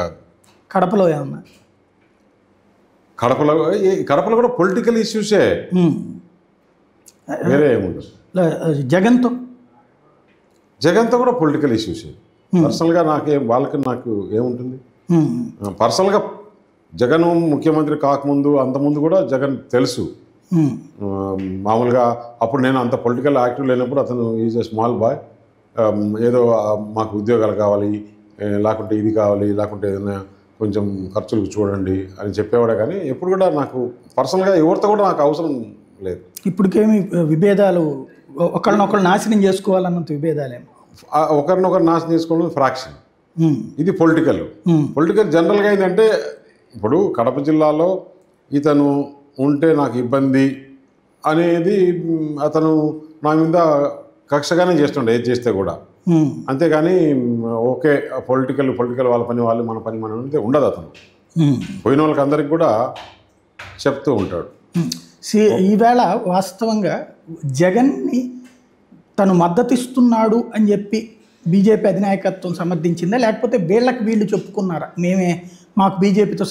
కాదు. కడపలో ఏమన్నా కడపలో కూడా పొలిటికల్ ఇష్యూసే, వేరే ఏముండదు. జగన్తో కూడా పొలిటికల్ ఇష్యూసే. పర్సనల్గా నాకు ఏముంటుంది పర్సనల్గా. జగన్ ముఖ్యమంత్రి కాకముందు అంతకుముందు కూడా జగన్ తెలుసు. మామూలుగా అప్పుడు నేను అంత పొలిటికల్ యాక్టివ్ లేనప్పుడు అతను ఈజ్ ఎ స్మాల్ బాయ్. ఏదో మాకు ఉద్యోగాలు కావాలి, లేకుంటే ఇది కావాలి, లేకుంటే ఏదైనా కొంచెం ఖర్చులకు చూడండి అని చెప్పేవాడే. కానీ ఎప్పుడు కూడా నాకు పర్సనల్గా ఎవరితో కూడా నాకు అవసరం లేదు. ఇప్పటికేమి విభేదాలు, ఒకరినొకరు నాశనం చేసుకోవాలన్నంత విభేదాలేమో. ఒకరినొకరు నాశనం చేసుకోవడం ఫ్రాక్షన్. ఇది పొలిటికల్. జనరల్గా ఏంటంటే ఇప్పుడు కడప జిల్లాలో ఇతను ఉంటే నాకు ఇబ్బంది అనేది అతను నా మీద కక్షగానే చేస్తుండే, ఏది చేస్తే కూడా. అంతేగాని ఓకే పొలిటికల్ వాళ్ళ పని వాళ్ళు, మన పని మనం అంటే ఉండదు. అతను పోయిన వాళ్ళకి అందరికి కూడా చెప్తూ ఉంటాడు. ఈవేళ వాస్తవంగా జగన్ని తను మద్దతిస్తున్నాడు అని చెప్పి బీజేపీ అధినాయకత్వం సమర్థించిందా, లేకపోతే వీళ్ళు చెప్పుకున్నారా మాకు బీజేపీతో